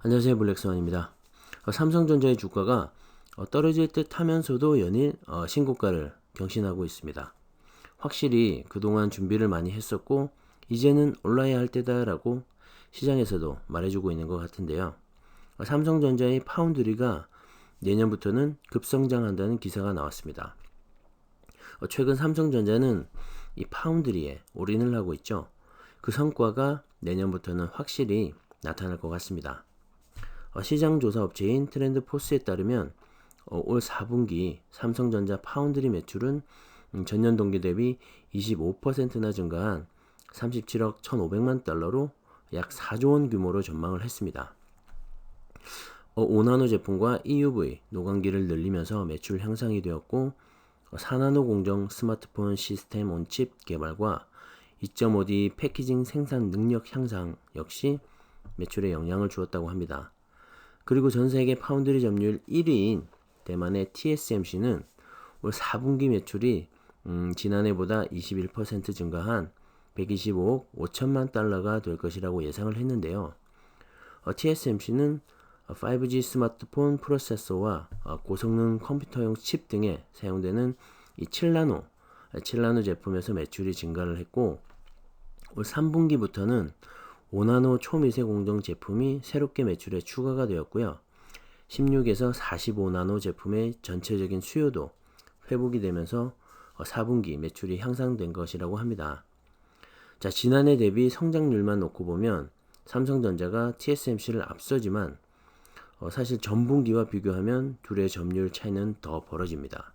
안녕하세요, 블랙스완입니다. 삼성전자의 주가가 떨어질 듯 하면서도 연일 신고가를 경신하고 있습니다. 확실히 그동안 준비를 많이 했었고 이제는 올라야 할 때다라고 시장에서도 말해주고 있는 것 같은데요. 삼성전자의 파운드리가 내년부터는 급성장한다는 기사가 나왔습니다. 최근 삼성전자는 이 파운드리에 올인을 하고 있죠. 그 성과가 내년부터는 확실히 나타날 것 같습니다. 시장조사 업체인 트렌드포스에 따르면 올 4분기 삼성전자 파운드리 매출은 전년 동기 대비 25%나 증가한 37억 1,500만 달러로 약 4조 원 규모로 전망을 했습니다. 5나노 제품과 EUV 노광기를 늘리면서 매출 향상이 되었고 4나노 공정 스마트폰 시스템 온칩 개발과 2.5D 패키징 생산 능력 향상 역시 매출에 영향을 주었다고 합니다. 그리고 전세계 파운드리 점유율 1위인 대만의 TSMC는 올 4분기 매출이 지난해보다 21% 증가한 125억 5천만 달러가 될 것이라고 예상을 했는데요. TSMC는 5G 스마트폰 프로세서와 고성능 컴퓨터용 칩 등에 사용되는 이 7나노 제품에서 매출이 증가를 했고 올 3분기부터는 5나노 초미세 공정 제품이 새롭게 매출에 추가가 되었고요. 16에서 45나노 제품의 전체적인 수요도 회복이 되면서 4분기 매출이 향상된 것이라고 합니다. 자, 지난해 대비 성장률만 놓고 보면 삼성전자가 TSMC를 앞서지만 사실 전분기와 비교하면 둘의 점유율 차이는 더 벌어집니다.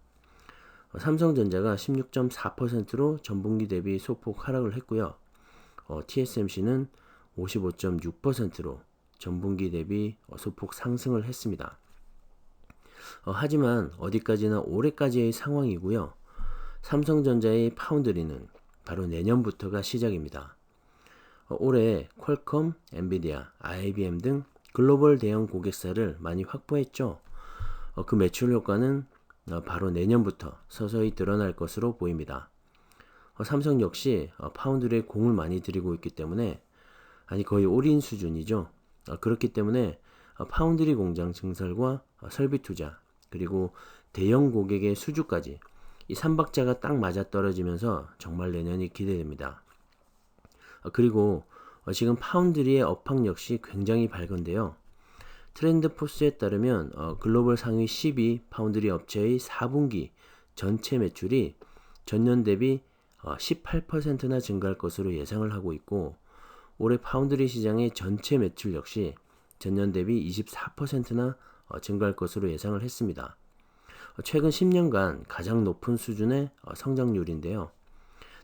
삼성전자가 16.4%로 전분기 대비 소폭 하락을 했고요. TSMC는 55.6%로 전분기 대비 소폭 상승을 했습니다. 하지만 어디까지나 올해까지의 상황이고요. 삼성전자의 파운드리는 바로 내년부터가 시작입니다. 올해 퀄컴, 엔비디아, IBM 등 글로벌 대형 고객사를 많이 확보했죠. 그 매출 효과는 바로 내년부터 서서히 드러날 것으로 보입니다. 삼성 역시 파운드리에 공을 많이 들이고 있기 때문에 거의 올인 수준이죠. 그렇기 때문에 파운드리 공장 증설과 설비 투자 그리고 대형 고객의 수주까지 이 3박자가 딱 맞아떨어지면서 정말 내년이 기대됩니다. 그리고 지금 파운드리의 업황 역시 굉장히 밝은데요. 트렌드포스에 따르면 글로벌 상위 12 파운드리 업체의 4분기 전체 매출이 전년 대비 18%나 증가할 것으로 예상을 하고 있고 올해 파운드리 시장의 전체 매출 역시 전년 대비 24%나 증가할 것으로 예상을 했습니다. 최근 10년간 가장 높은 수준의 성장률인데요.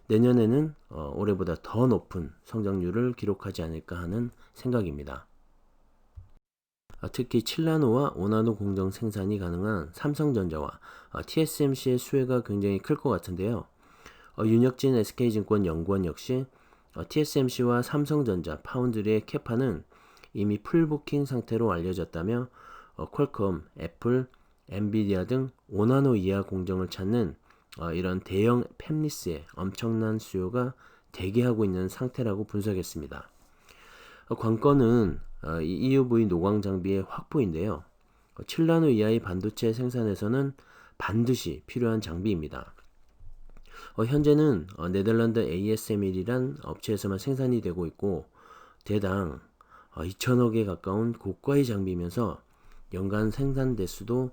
내년에는 올해보다 더 높은 성장률을 기록하지 않을까 하는 생각입니다. 특히 7나노와 5나노 공정 생산이 가능한 삼성전자와 TSMC의 수혜가 굉장히 클 것 같은데요. 윤혁진 SK증권 연구원 역시 TSMC와 삼성전자 파운드리의 캐파는 이미 풀부킹 상태로 알려졌다며 퀄컴, 애플, 엔비디아 등 5나노 이하 공정을 찾는 이런 대형 팹리스의 엄청난 수요가 대기하고 있는 상태라고 분석했습니다. 관건은 이 EUV 노광 장비의 확보인데요. 7나노 이하의 반도체 생산에서는 반드시 필요한 장비입니다. 현재는 네덜란드 ASML이란 업체에서만 생산이 되고 있고 대당 2천억에 가까운 고가의 장비이면서 연간 생산 대수도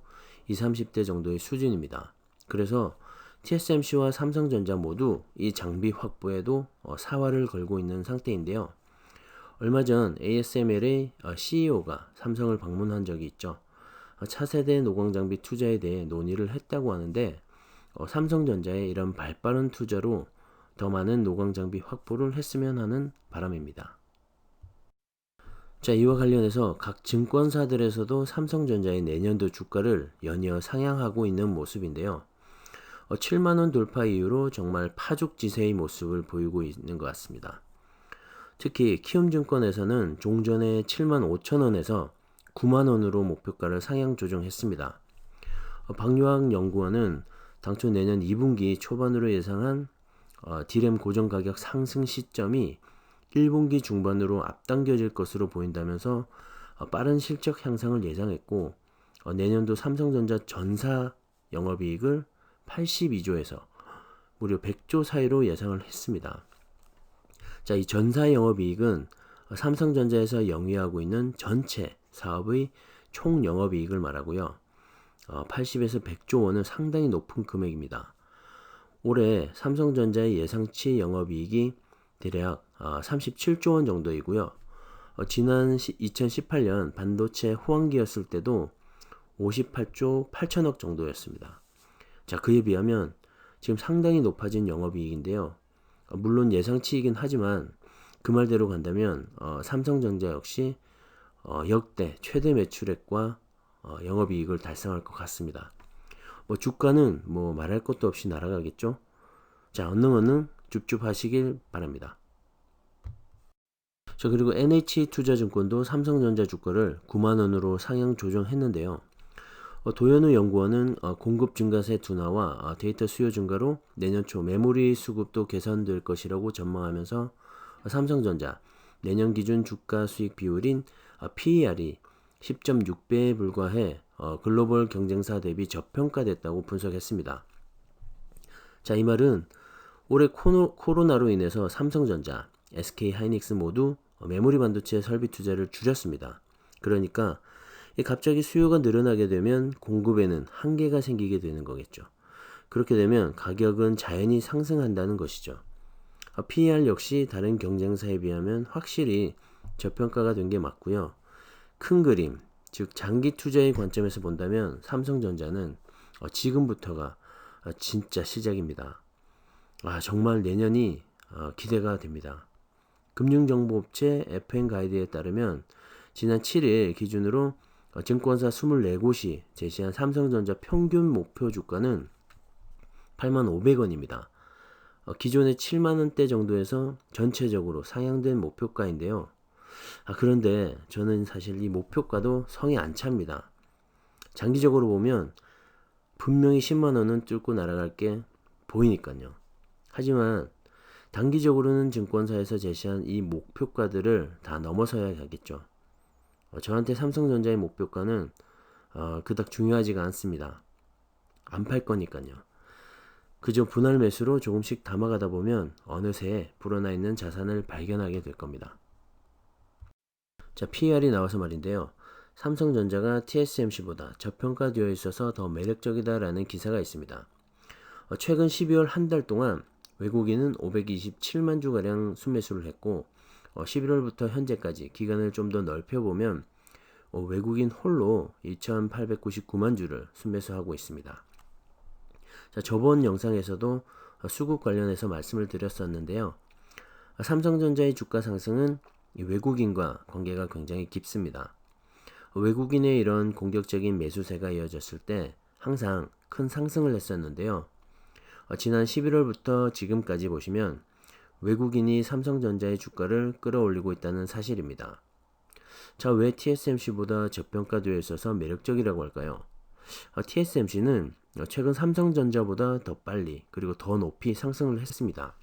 20-30대 정도의 수준입니다. 그래서 TSMC와 삼성전자 모두 이 장비 확보에도 사활을 걸고 있는 상태인데요. 얼마 전 ASML의 CEO가 삼성을 방문한 적이 있죠. 차세대 노광 장비 투자에 대해 논의를 했다고 하는데 삼성전자의 이런 발빠른 투자로 더 많은 노광 장비 확보를 했으면 하는 바람입니다. 자, 이와 관련해서 각 증권사들에서도 삼성전자의 내년도 주가를 연이어 상향하고 있는 모습인데요. 7만원 돌파 이후로 정말 파죽지세의 모습을 보이고 있는 것 같습니다. 특히 키움증권에서는 종전에 7만 5천원에서 9만원으로 목표가를 상향 조정했습니다. 박유학 연구원은 당초 내년 2분기 초반으로 예상한 D램 고정 가격 상승 시점이 1분기 중반으로 앞당겨질 것으로 보인다면서 빠른 실적 향상을 예상했고 내년도 삼성전자 전사 영업이익을 82조에서 무려 100조 사이로 예상을 했습니다. 자, 이 전사 영업이익은 삼성전자에서 영위하고 있는 전체 사업의 총 영업이익을 말하고요. 80에서 100조 원은 상당히 높은 금액입니다. 올해 삼성전자의 예상치 영업이익이 대략 37조 원 정도이고요. 지난 2018년 반도체 호황기였을 때도 58조 8천억 정도였습니다. 자, 그에 비하면 지금 상당히 높아진 영업이익인데요. 물론 예상치이긴 하지만 그 말대로 간다면 삼성전자 역시 역대 최대 매출액과 영업이익을 달성할 것 같습니다. 주가는 말할 것도 없이 날아가겠죠. 자, 얼른 줍줍 하시길 바랍니다. 자, 그리고 NH투자증권도 삼성전자 주가를 9만원으로 상향 조정했는데요. 도현우 연구원은 공급 증가세 둔화와 데이터 수요 증가로 내년 초 메모리 수급도 개선될 것이라고 전망하면서 삼성전자 내년 기준 주가 수익 비율인 PER이 10.6배에 불과해 글로벌 경쟁사 대비 저평가됐다고 분석했습니다. 자, 이 말은 올해 코로나로 인해서 삼성전자, SK하이닉스 모두 메모리 반도체 설비 투자를 줄였습니다. 그러니까 갑자기 수요가 늘어나게 되면 공급에는 한계가 생기게 되는 거겠죠. 그렇게 되면 가격은 자연히 상승한다는 것이죠. PER 역시 다른 경쟁사에 비하면 확실히 저평가가 된 게 맞고요. 큰 그림, 즉 장기 투자의 관점에서 본다면 삼성전자는 지금부터가 진짜 시작입니다. 정말 내년이 기대가 됩니다. 금융정보업체 FN가이드에 따르면 지난 7일 기준으로 증권사 24곳이 제시한 삼성전자 평균 목표 주가는 85,000원입니다. 기존의 7만원대 정도에서 전체적으로 상향된 목표가인데요. 그런데 저는 사실 이 목표가도 성에 안 찹니다. 장기적으로 보면 분명히 10만원은 뚫고 날아갈 게 보이니까요. 하지만 단기적으로는 증권사에서 제시한 이 목표가들을 다 넘어서야 하겠죠. 저한테 삼성전자의 목표가는 그닥 중요하지가 않습니다. 안 팔 거니까요. 그저 분할 매수로 조금씩 담아가다 보면 어느새 불어나 있는 자산을 발견하게 될 겁니다. 자, PER이 나와서 말인데요. 삼성전자가 TSMC보다 저평가되어 있어서 더 매력적이다라는 기사가 있습니다. 최근 12월 한 달 동안 외국인은 527만 주가량 순매수를 했고 11월부터 현재까지 기간을 좀 더 넓혀보면 외국인 홀로 2,899만 주를 순매수하고 있습니다. 자, 저번 영상에서도 수급 관련해서 말씀을 드렸었는데요. 삼성전자의 주가 상승은 외국인과 관계가 굉장히 깊습니다. 외국인의 이런 공격적인 매수세가 이어졌을 때 항상 큰 상승을 했었는데요. 지난 11월부터 지금까지 보시면 외국인이 삼성전자의 주가를 끌어올리고 있다는 사실입니다. 자, 왜 TSMC보다 저평가되어 있어서 매력적이라고 할까요? TSMC는 최근 삼성전자보다 더 빨리 그리고 더 높이 상승을 했습니다.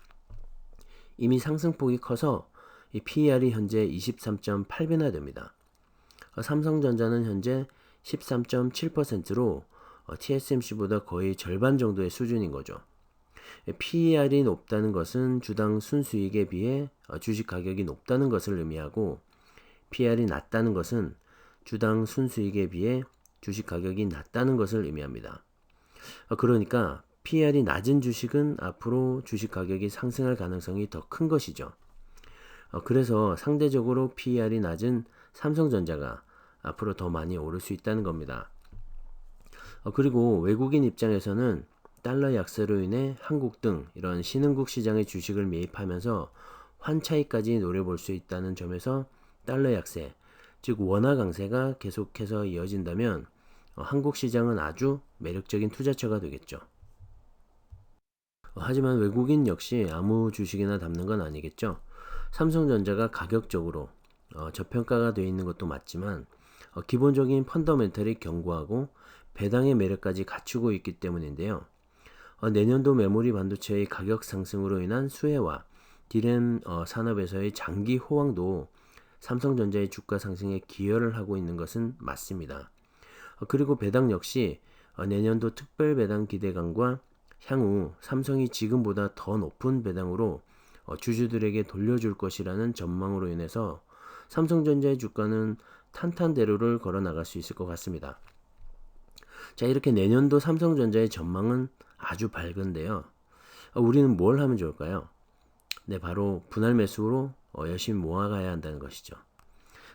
이미 상승폭이 커서 이 PER이 현재 23.8배나 됩니다. 삼성전자는 현재 13.7%로 TSMC보다 거의 절반 정도의 수준인 거죠. PER이 높다는 것은 주당 순수익에 비해 주식 가격이 높다는 것을 의미하고 PER이 낮다는 것은 주당 순수익에 비해 주식 가격이 낮다는 것을 의미합니다. 그러니까 PER이 낮은 주식은 앞으로 주식 가격이 상승할 가능성이 더 큰 것이죠. 그래서 상대적으로 PER이 낮은 삼성전자가 앞으로 더 많이 오를 수 있다는 겁니다. 그리고 외국인 입장에서는 달러 약세로 인해 한국 등 이런 신흥국 시장의 주식을 매입하면서 환차익까지 노려볼 수 있다는 점에서 달러 약세, 즉 원화 강세가 계속해서 이어진다면 한국 시장은 아주 매력적인 투자처가 되겠죠. 하지만 외국인 역시 아무 주식이나 담는 건 아니겠죠. 삼성전자가 가격적으로 저평가가 되어 있는 것도 맞지만 기본적인 펀더멘털이 견고하고 배당의 매력까지 갖추고 있기 때문인데요. 내년도 메모리 반도체의 가격 상승으로 인한 수혜와 D램 산업에서의 장기 호황도 삼성전자의 주가 상승에 기여를 하고 있는 것은 맞습니다. 그리고 배당 역시 내년도 특별 배당 기대감과 향후 삼성이 지금보다 더 높은 배당으로 주주들에게 돌려줄 것이라는 전망으로 인해서 삼성전자의 주가는 탄탄대로를 걸어 나갈 수 있을 것 같습니다. 자, 이렇게 내년도 삼성전자의 전망은 아주 밝은데요. 우리는 뭘 하면 좋을까요? 네, 바로 분할 매수로 열심히 모아가야 한다는 것이죠.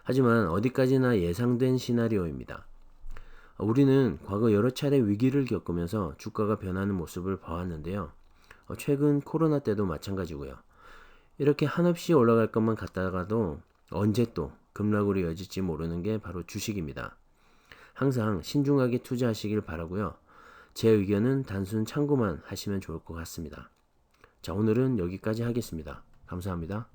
하지만 어디까지나 예상된 시나리오입니다. 우리는 과거 여러 차례 위기를 겪으면서 주가가 변하는 모습을 봐왔는데요. 최근 코로나 때도 마찬가지고요. 이렇게 한없이 올라갈 것만 같다가도 언제 또 급락으로 이어질지 모르는 게 바로 주식입니다. 항상 신중하게 투자하시길 바라고요. 제 의견은 단순 참고만 하시면 좋을 것 같습니다. 자, 오늘은 여기까지 하겠습니다. 감사합니다.